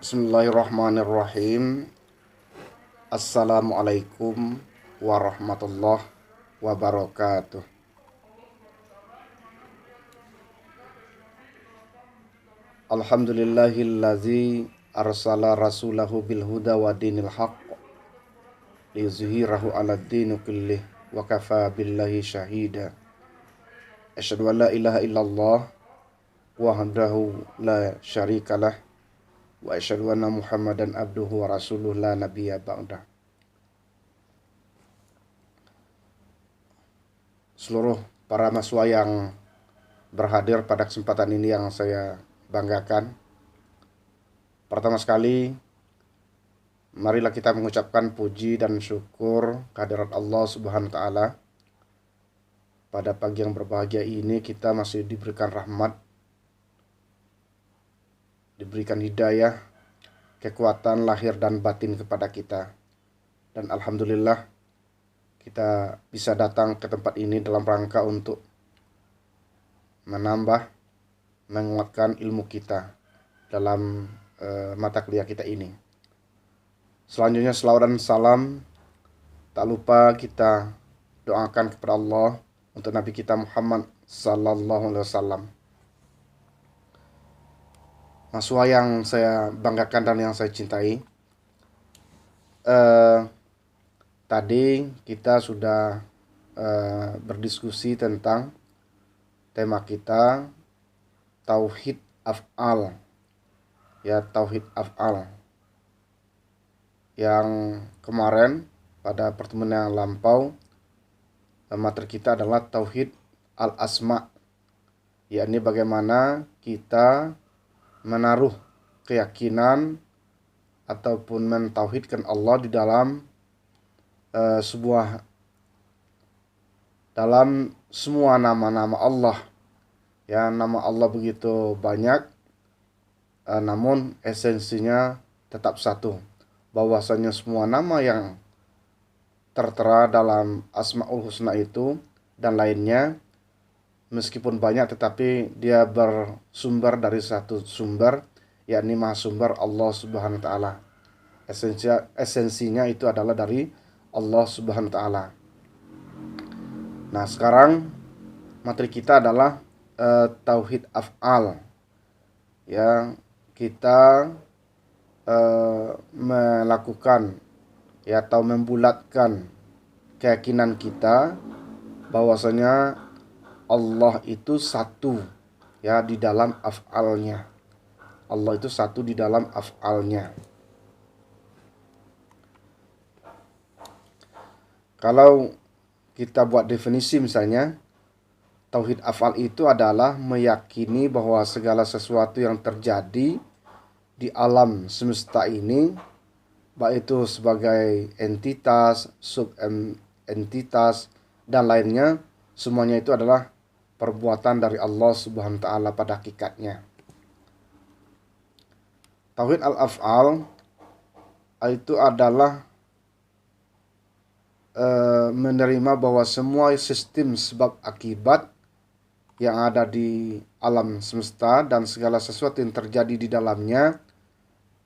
Bismillahirrahmanirrahim. Assalamualaikum warahmatullahi wabarakatuh. Alhamdulillahillazi arsala rasulahu bil huda wa dinil haqq liyuzhirahu 'alad dini kullih wa kafa billahi syahida. Asyhadu an la ilaha illallah wahdahu la syarikalah wa asyhadu anna Muhammadan abduhu wa rasuluh la nabiyya ba'dah. Seluruh para mahasiswa yang berhadir pada kesempatan ini yang saya banggakan. Pertama sekali, marilah kita mengucapkan puji dan syukur kehadirat Allah Subhanahu wa taala. Pada pagi yang berbahagia ini kita masih diberikan rahmat, diberikan hidayah, kekuatan lahir dan batin kepada kita. Dan alhamdulillah kita bisa datang ke tempat ini dalam rangka untuk menambah, menguatkan ilmu kita dalam mata kuliah kita ini. Selanjutnya selawat dan salam tak lupa kita doakan kepada Allah untuk Nabi kita Muhammad sallallahu alaihi wasallam. Mahasiswa yang saya banggakan dan yang saya cintai, tadi kita sudah berdiskusi tentang tema kita tauhid af'al. Ya, tauhid af'al. Yang kemarin pada pertemuan yang lampau materi kita adalah tauhid al-asma, yakni bagaimana kita menaruh keyakinan ataupun mentauhidkan Allah di dalam dalam semua nama-nama Allah. Ya, nama Allah begitu banyak, namun esensinya tetap satu, bahwasanya semua nama yang tertera dalam Asmaul Husna itu dan lainnya meskipun banyak tetapi dia bersumber dari satu sumber, yakni Maha Sumber Allah Subhanahu wa taala. Esensinya itu adalah dari Allah Subhanahu wa taala. Nah, sekarang materi kita adalah tauhid af'al. Ya, kita melakukan atau membulatkan keyakinan kita bahwasanya Allah itu satu ya di dalam af'alnya. Allah itu satu di dalam af'alnya. Kalau kita buat definisi misalnya, tauhid af'al itu adalah meyakini bahwa segala sesuatu yang terjadi di alam semesta ini, baik itu sebagai entitas, subentitas, dan lainnya, semuanya itu adalah perbuatan dari Allah Subhanahu wa taala pada hakikatnya. Tauhid al-af'al itu adalah menerima bahwa semua sistem sebab akibat yang ada di alam semesta dan segala sesuatu yang terjadi di dalamnya,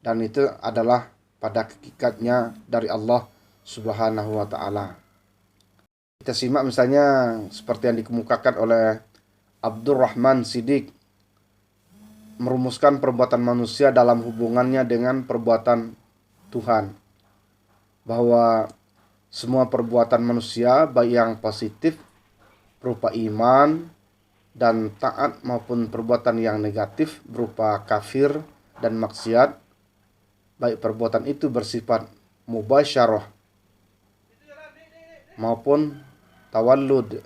dan itu adalah pada hakikatnya dari Allah Subhanahu wa taala. Kita simak misalnya seperti yang dikemukakan oleh Abdurrahman Siddiq, merumuskan perbuatan manusia dalam hubungannya dengan perbuatan Tuhan, bahwa semua perbuatan manusia baik yang positif berupa iman dan taat maupun perbuatan yang negatif berupa kafir dan maksiat, baik perbuatan itu bersifat mubasyarah maupun tawallud,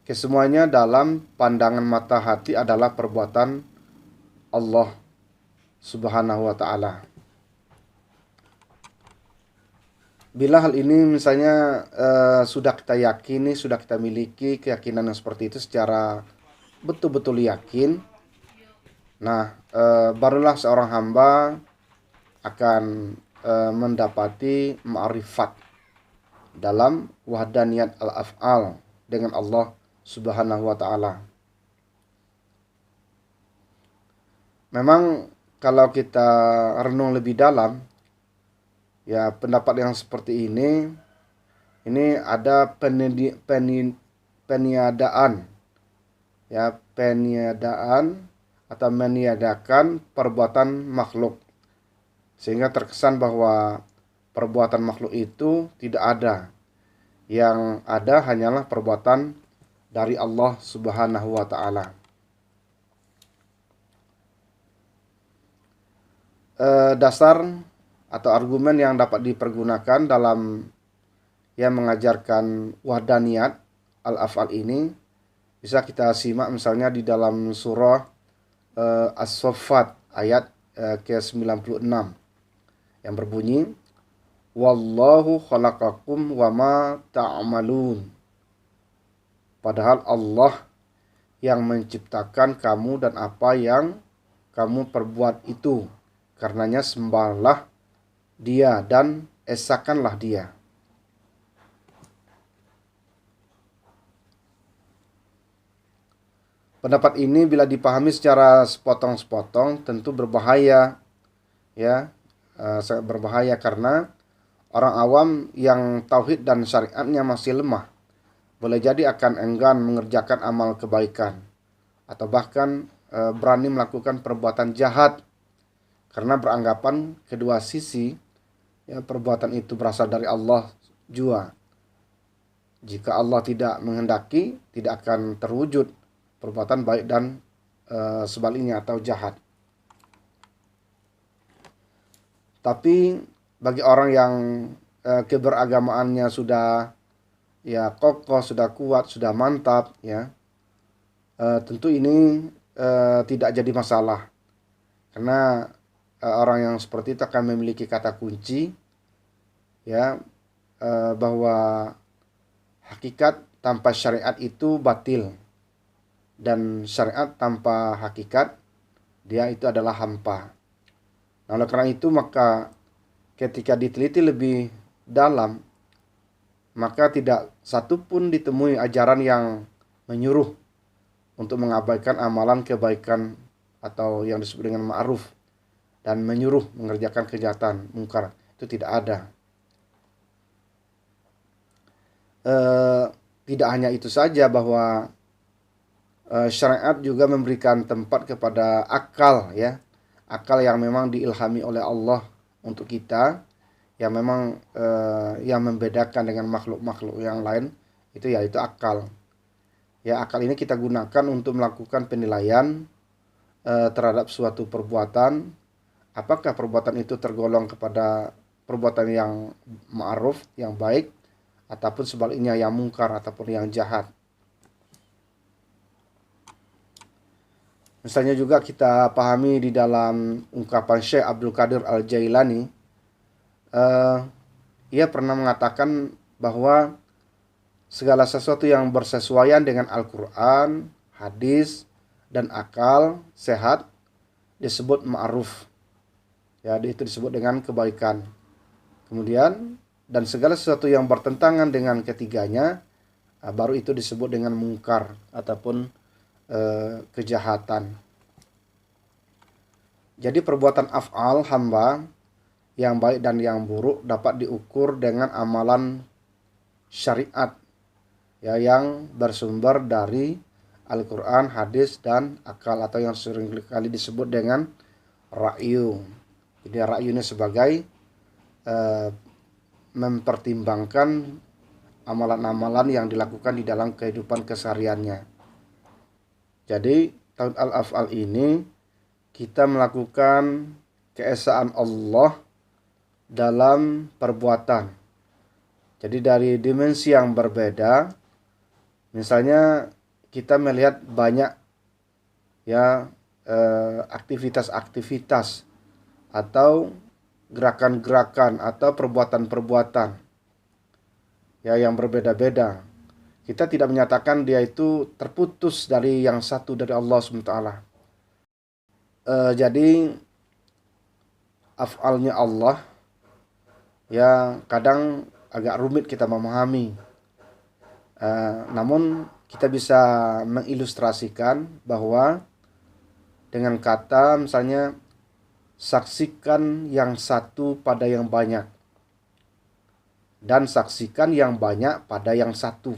kesemuanya dalam pandangan mata hati adalah perbuatan Allah Subhanahu wa taala. Bila hal ini misalnya sudah kita yakini, sudah kita miliki keyakinan yang seperti itu secara betul-betul yakin, nah barulah seorang hamba akan mendapati ma'rifat dalam wahdaniyat al-af'al dengan Allah Subhanahu wa taala. Memang kalau kita renung lebih dalam, ya pendapat yang seperti ini ada peniadaan, ya peniadaan atau meniadakan perbuatan makhluk, sehingga terkesan bahwa perbuatan makhluk itu tidak ada. Yang ada hanyalah perbuatan dari Allah Subhanahu wa taala. Dasar atau argumen yang dapat dipergunakan dalam yang mengajarkan wahdaniyat al-af'al ini bisa kita simak misalnya di dalam surah As-Saffat ayat ke-96 yang berbunyi, Wallahu khalaqakum wa ma ta'malun. Padahal Allah yang menciptakan kamu dan apa yang kamu perbuat itu. Karenanya sembahlah Dia dan esakanlah Dia. Pendapat ini bila dipahami secara sepotong-sepotong tentu berbahaya, ya, sangat berbahaya karena orang awam yang tauhid dan syariatnya masih lemah boleh jadi akan enggan mengerjakan amal kebaikan atau bahkan berani melakukan perbuatan jahat karena beranggapan kedua sisi, ya, perbuatan itu berasal dari Allah jua. Jika Allah tidak menghendaki, tidak akan terwujud perbuatan baik dan sebaliknya atau jahat. Tapi bagi orang yang keberagamaannya sudah, ya, kokoh, sudah kuat, sudah mantap, ya, tentu ini tidak jadi masalah karena orang yang seperti itu akan memiliki kata kunci, ya, bahwa hakikat tanpa syariat itu batil dan syariat tanpa hakikat dia itu adalah hampa. Nah, oleh karena itu maka ketika diteliti lebih dalam, maka tidak satu pun ditemui ajaran yang menyuruh untuk mengabaikan amalan kebaikan atau yang disebut dengan ma'ruf dan menyuruh mengerjakan kejahatan mungkar. Itu tidak ada. Tidak hanya itu saja bahwa syariat juga memberikan tempat kepada akal, ya, akal yang memang diilhami oleh Allah untuk kita, yang memang yang membedakan dengan makhluk-makhluk yang lain itu yaitu akal. Ya, akal ini kita gunakan untuk melakukan penilaian terhadap suatu perbuatan, apakah perbuatan itu tergolong kepada perbuatan yang ma'ruf, yang baik, ataupun sebaliknya yang mungkar ataupun yang jahat. Misalnya juga kita pahami di dalam ungkapan Syekh Abdul Qadir Al-Jailani, ia pernah mengatakan bahwa segala sesuatu yang bersesuaian dengan Al-Quran, hadis, dan akal sehat disebut ma'ruf. Ya, itu disebut dengan kebaikan. Kemudian, dan segala sesuatu yang bertentangan dengan ketiganya, baru itu disebut dengan mungkar ataupun kejahatan. Jadi perbuatan af'al hamba yang baik dan yang buruk dapat diukur dengan amalan syariat, ya, yang bersumber dari Al-Quran, hadis, dan akal atau yang sering kali disebut dengan ra'yu. Jadi ra'yu ini sebagai mempertimbangkan amalan-amalan yang dilakukan di dalam kehidupan kesehariannya. Jadi tahun al-af'al ini kita melakukan keesaan Allah dalam perbuatan. Jadi dari dimensi yang berbeda, misalnya kita melihat banyak, ya, aktivitas-aktivitas atau gerakan-gerakan atau perbuatan-perbuatan, ya, yang berbeda-beda. Kita tidak menyatakan dia itu terputus dari yang satu dari Allah SWT. Jadi af'alnya Allah, ya, kadang agak rumit kita memahami. Namun kita bisa mengilustrasikan bahwa dengan kata misalnya saksikan yang satu pada yang banyak, dan saksikan yang banyak pada yang satu.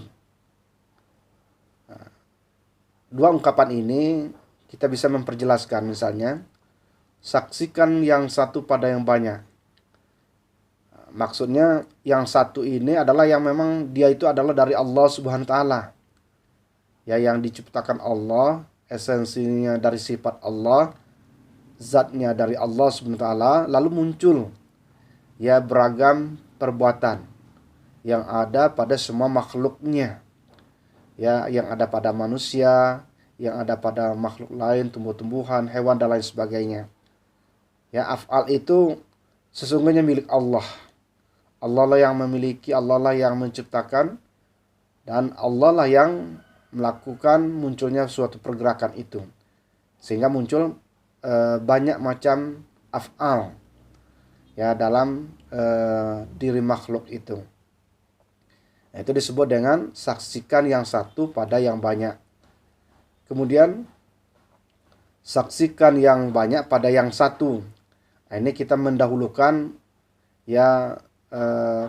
Dua ungkapan ini kita bisa memperjelaskan, misalnya saksikan yang satu pada yang banyak. Maksudnya yang satu ini adalah yang memang dia itu adalah dari Allah Subhanahu wa taala. Ya, yang diciptakan Allah, esensinya dari sifat Allah, zatnya dari Allah Subhanahu wa taala, lalu muncul ya beragam perbuatan yang ada pada semua makhluknya. Ya, yang ada pada manusia, yang ada pada makhluk lain, tumbuh-tumbuhan, hewan dan lain sebagainya. Ya, af'al itu sesungguhnya milik Allah. Allah lah yang memiliki, Allah lah yang menciptakan, dan Allah lah yang melakukan munculnya suatu pergerakan itu. Sehingga muncul banyak macam af'al ya dalam diri makhluk itu. Nah, itu disebut dengan saksikan yang satu pada yang banyak. Kemudian saksikan yang banyak pada yang satu. Nah, ini kita mendahulukan ya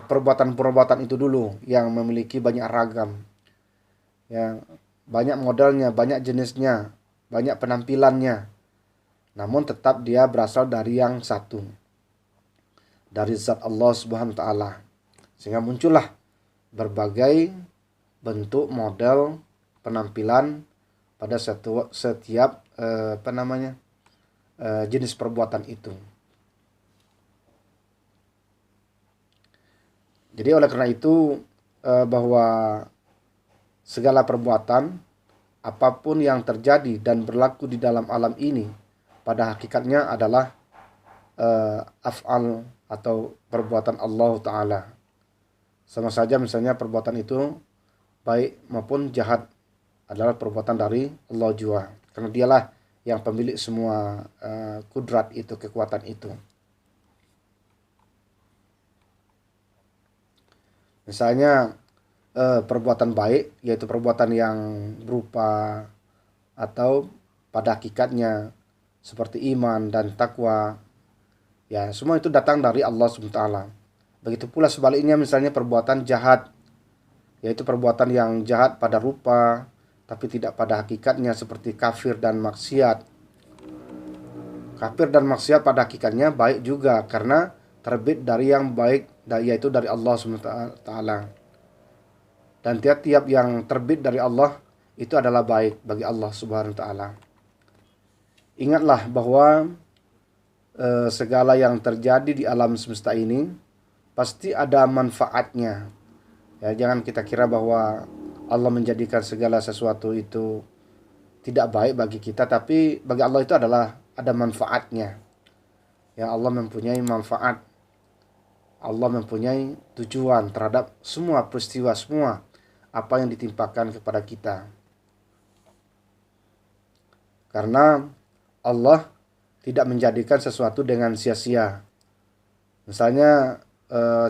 perbuatan-perbuatan itu dulu yang memiliki banyak ragam. Ya, banyak modelnya, banyak jenisnya, banyak penampilannya. Namun tetap dia berasal dari yang satu. Dari zat Allah Subhanahu wa taala. Sehingga muncullah berbagai bentuk model penampilan pada setiap jenis perbuatan itu. Jadi oleh karena itu bahwa segala perbuatan apapun yang terjadi dan berlaku di dalam alam ini pada hakikatnya adalah af'al atau perbuatan Allah Ta'ala. Sama saja misalnya perbuatan itu baik maupun jahat adalah perbuatan dari Allah jua. Karena dialah yang pemilik semua kudrat itu, kekuatan itu. Misalnya perbuatan baik, yaitu perbuatan yang berupa atau pada hakikatnya seperti iman dan takwa. Ya, semua itu datang dari Allah SWT. Begitu pula sebaliknya, misalnya perbuatan jahat, yaitu perbuatan yang jahat pada rupa tapi tidak pada hakikatnya seperti kafir dan maksiat. Kafir dan maksiat pada hakikatnya baik juga karena terbit dari yang baik, yaitu dari Allah SWT. Dan tiap-tiap yang terbit dari Allah itu adalah baik bagi Allah Subhanahu wa taala. Ingatlah bahwa segala yang terjadi di alam semesta ini pasti ada manfaatnya. Ya, jangan kita kira bahwa Allah menjadikan segala sesuatu itu tidak baik bagi kita, tapi bagi Allah itu adalah ada manfaatnya. Ya, Allah mempunyai manfaat. Allah mempunyai tujuan terhadap semua peristiwa, semua apa yang ditimpakan kepada kita. Karena Allah tidak menjadikan sesuatu dengan sia-sia. Misalnya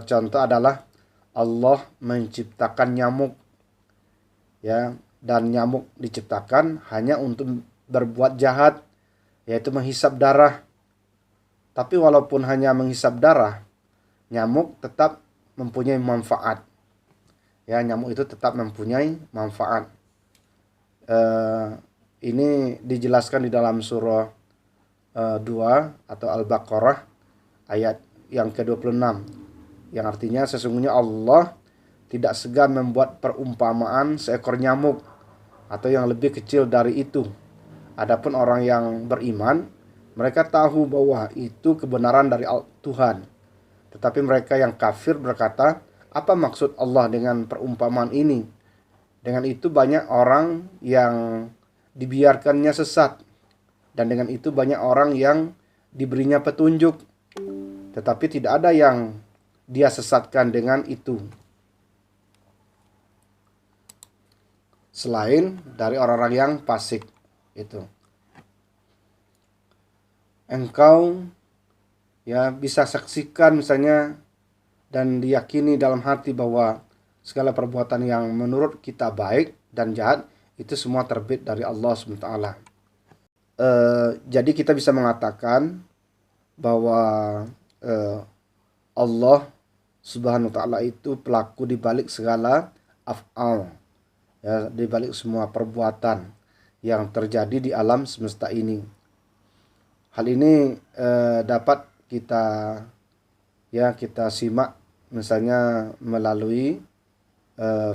contoh adalah Allah menciptakan nyamuk. Ya, dan nyamuk diciptakan hanya untuk berbuat jahat, yaitu menghisap darah. Tapi walaupun hanya menghisap darah, nyamuk tetap mempunyai manfaat. Ya, nyamuk itu tetap mempunyai manfaat. Ini dijelaskan di dalam surah 2 atau Al-Baqarah ayat yang ke-26, yang artinya sesungguhnya Allah tidak segan membuat perumpamaan seekor nyamuk atau yang lebih kecil dari itu. Adapun orang yang beriman, mereka tahu bahwa itu kebenaran dari Tuhan. Tetapi mereka yang kafir berkata, apa maksud Allah dengan perumpamaan ini? Dengan itu banyak orang yang dibiarkannya sesat, dan dengan itu banyak orang yang diberinya petunjuk, tetapi tidak ada yang dia sesatkan dengan itu, selain dari orang-orang yang fasik itu. Engkau ya bisa saksikan misalnya dan diyakini dalam hati bahwa segala perbuatan yang menurut kita baik dan jahat itu semua terbit dari Allah SWT. Jadi kita bisa mengatakan bahwa eh, Allah Subhanahu wa taala itu pelaku di balik segala af'al, ya, di balik semua perbuatan yang terjadi di alam semesta ini. Hal ini dapat kita simak misalnya melalui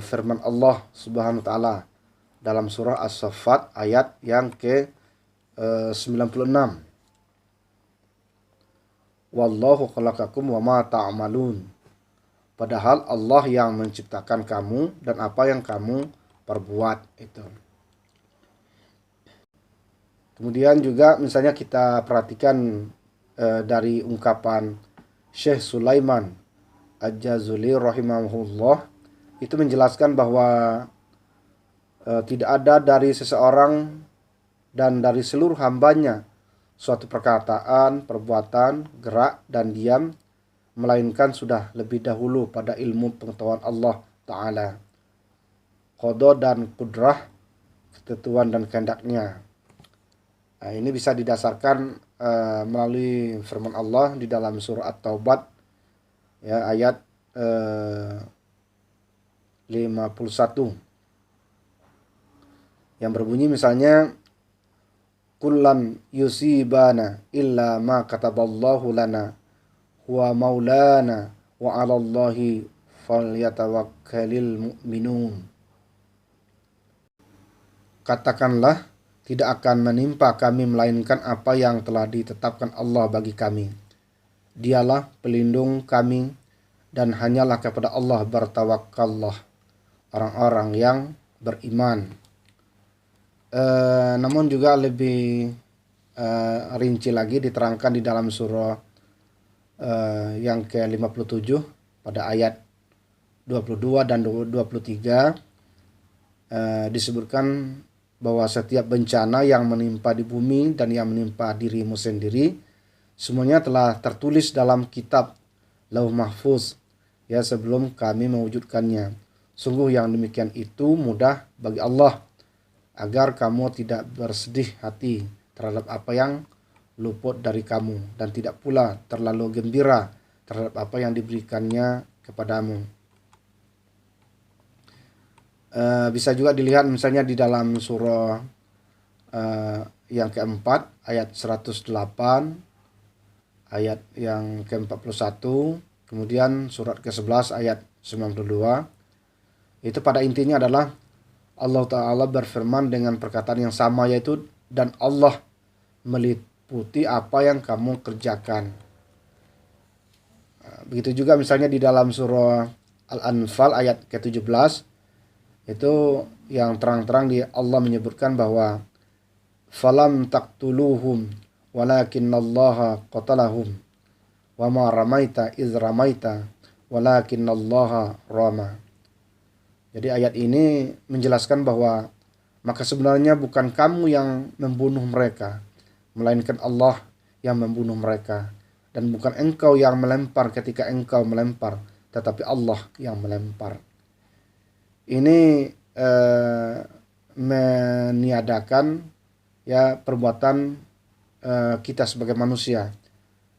firman Allah Subhanahu wa taala dalam surah As-Saffat ayat yang ke 96. Wallahu khalaqakum wa ma ta'malun. Padahal Allah yang menciptakan kamu dan apa yang kamu perbuat itu. Kemudian juga misalnya kita perhatikan dari ungkapan Syekh Sulaiman Al-Jazuli rahimahullah, itu menjelaskan bahwa tidak ada dari seseorang dan dari seluruh hambanya suatu perkataan, perbuatan, gerak, dan diam, melainkan sudah lebih dahulu pada ilmu pengetahuan Allah Ta'ala, qada dan kudrah, ketentuan dan kehendaknya. Nah, ini bisa didasarkan melalui firman Allah di dalam surah At-Taubah, ya, ayat 51 yang berbunyi misalnya, kullan yusibana illa ma kataballahu lana huwa maulana wa 'alallahi falyatawakkalul mu'minun. Katakanlah, tidak akan menimpa kami melainkan apa yang telah ditetapkan Allah bagi kami. Dialah pelindung kami dan hanyalah kepada Allah bertawakallah orang-orang yang beriman. Namun juga lebih rinci lagi diterangkan di dalam surah yang ke-57 pada ayat 22 dan 23, disebutkan bahwa setiap bencana yang menimpa di bumi dan yang menimpa dirimu sendiri semuanya telah tertulis dalam kitab Lauh Mahfuz, ya, sebelum kami mewujudkannya. Sungguh yang demikian itu mudah bagi Allah, agar kamu tidak bersedih hati terhadap apa yang luput dari kamu, dan tidak pula terlalu gembira terhadap apa yang diberikannya kepadamu. Bisa juga dilihat misalnya di dalam surah yang keempat ayat 108, ayat yang ke-41, kemudian surat ke-11 ayat 92. Itu pada intinya adalah Allah Ta'ala berfirman dengan perkataan yang sama, yaitu dan Allah meliputi apa yang kamu kerjakan. Begitu juga misalnya di dalam surah Al-Anfal ayat ke-17, itu yang terang-terang Allah menyebutkan bahwa falam taqtuluhum walakinallaha qatalahum wa ma ramaita iz ramaita walakinallaha rama. Jadi ayat ini menjelaskan bahwa maka sebenarnya bukan kamu yang membunuh mereka, melainkan Allah yang membunuh mereka, dan bukan engkau yang melempar ketika engkau melempar, tetapi Allah yang melempar. Ini meniadakan, ya, perbuatan kita sebagai manusia,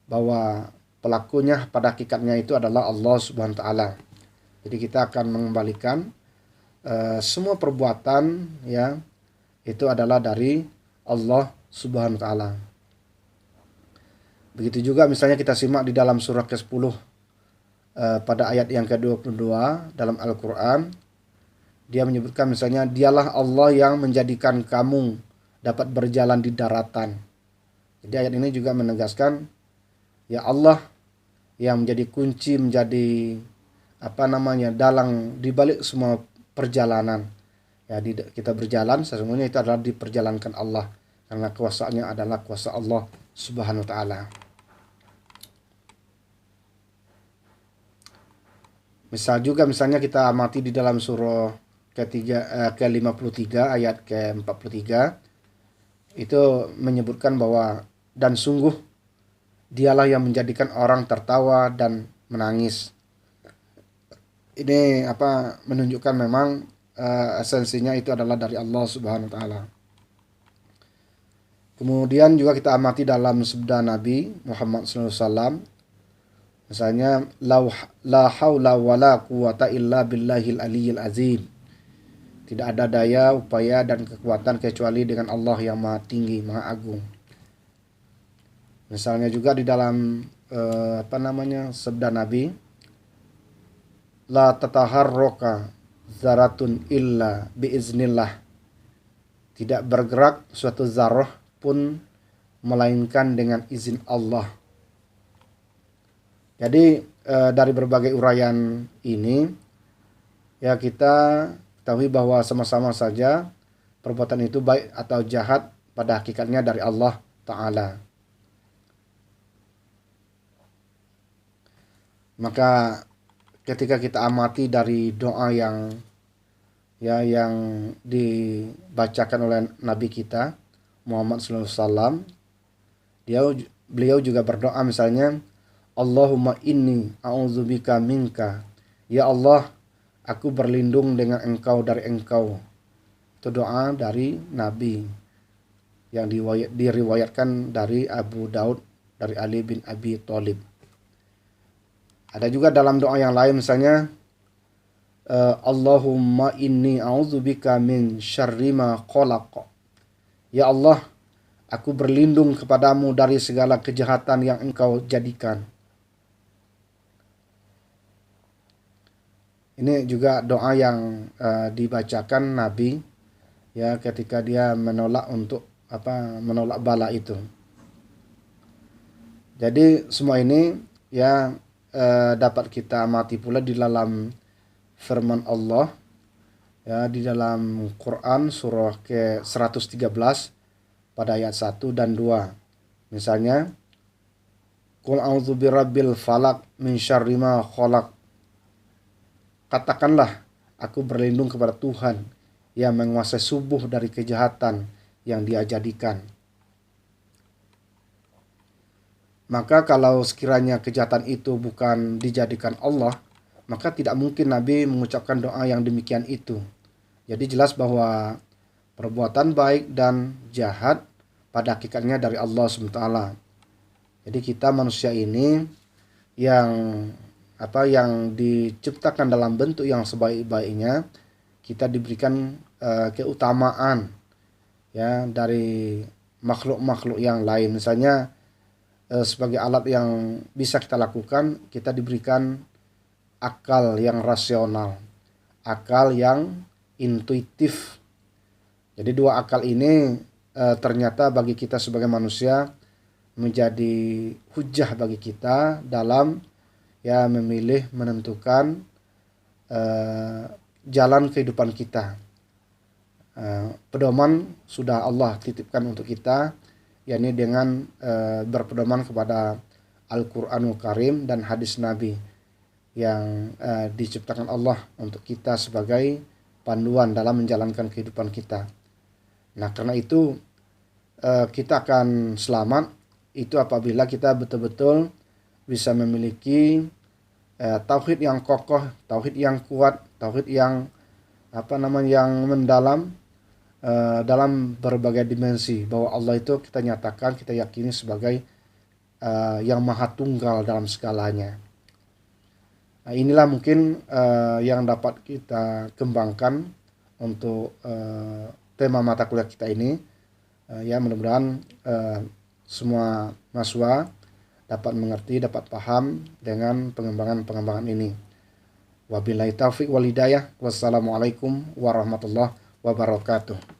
bahwa pelakunya pada hakikatnya itu adalah Allah Subhanahu wa taala. Jadi kita akan mengembalikan semua perbuatan, ya, itu adalah dari Allah Subhanahu wa taala. Begitu juga misalnya kita simak di dalam surah ke-10 pada ayat yang ke-22 dalam Al-Qur'an. Dia menyebutkan misalnya, dialah Allah yang menjadikan kamu dapat berjalan di daratan. Jadi ayat ini juga menegaskan, ya, Allah yang menjadi kunci, menjadi dalang di balik semua perjalanan. Ya, kita berjalan sesungguhnya itu adalah diperjalankan Allah, karena kuasanya adalah kuasa Allah Subhanahu wa taala. Misalnya kita amati di dalam surah ke-53 ayat ke-43, itu menyebutkan bahwa dan sungguh dialah yang menjadikan orang tertawa dan menangis. Ini menunjukkan memang esensinya itu adalah dari Allah Subhanahu wa taala. Kemudian juga kita amati dalam sabda Nabi Muhammad SAW, misalnya la haula wala quwata illa billahil aliyyil azim. Tidak ada daya, upaya dan kekuatan kecuali dengan Allah yang Maha Tinggi, Maha Agung. Misalnya juga di dalam sabda Nabi, la tataharroka zaratun illa biiznillah. Tidak bergerak suatu zarah pun melainkan dengan izin Allah. Jadi dari berbagai uraian ini ya kita ketahui bahwa sama-sama saja perbuatan itu baik atau jahat pada hakikatnya dari Allah Ta'ala. Maka ketika kita amati dari doa yang dibacakan oleh Nabi kita Muhammad SAW, beliau juga berdoa misalnya, Allahumma inni a'udzubika minka. Ya Allah, aku berlindung dengan engkau dari engkau. Itu doa dari Nabi yang diriwayatkan dari Abu Daud, dari Ali bin Abi Thalib. Ada juga dalam doa yang lain misalnya, Allahumma inni a'udzubika min syarri ma khalaq. Ya Allah, aku berlindung kepadamu dari segala kejahatan yang engkau jadikan. Ini juga doa yang dibacakan Nabi ya ketika dia menolak bala itu. Jadi semua ini ya dapat kita amati pula di dalam firman Allah ya di dalam Quran surah ke-113 pada ayat 1 dan 2. Misalnya, Qul a'udzu birabbil falaq min syarri ma khalaq. Katakanlah, aku berlindung kepada Tuhan yang menguasai subuh dari kejahatan yang Dia jadikan. Maka kalau sekiranya kejahatan itu bukan dijadikan Allah, maka tidak mungkin Nabi mengucapkan doa yang demikian itu. Jadi jelas bahwa perbuatan baik dan jahat pada hakikatnya dari Allah SWT. Jadi kita manusia ini yang diciptakan dalam bentuk yang sebaik-baiknya, kita diberikan keutamaan ya dari makhluk-makhluk yang lain. Misalnya sebagai alat yang bisa kita lakukan, kita diberikan akal yang rasional, akal yang intuitif. Jadi dua akal ini ternyata bagi kita sebagai manusia menjadi hujah bagi kita dalam ya memilih menentukan jalan kehidupan kita. Pedoman sudah Allah titipkan untuk kita, yakni dengan berpedoman kepada Al-Quranul Karim dan hadis Nabi yang diciptakan Allah untuk kita sebagai panduan dalam menjalankan kehidupan kita. Nah, karena itu kita akan selamat itu apabila kita betul-betul bisa memiliki tauhid yang kokoh, tauhid yang kuat, tauhid yang yang mendalam dalam berbagai dimensi, bahwa Allah itu kita nyatakan, kita yakini sebagai yang maha tunggal dalam segalanya. Nah, inilah mungkin yang dapat kita kembangkan untuk tema mata kuliah kita ini. Ya mudah-mudahan semua mahasiswa dapat mengerti, dapat paham dengan pengembangan ini. Wabillahi taufiq wal hidayah. Wassalamualaikum warahmatullahi wabarakatuh.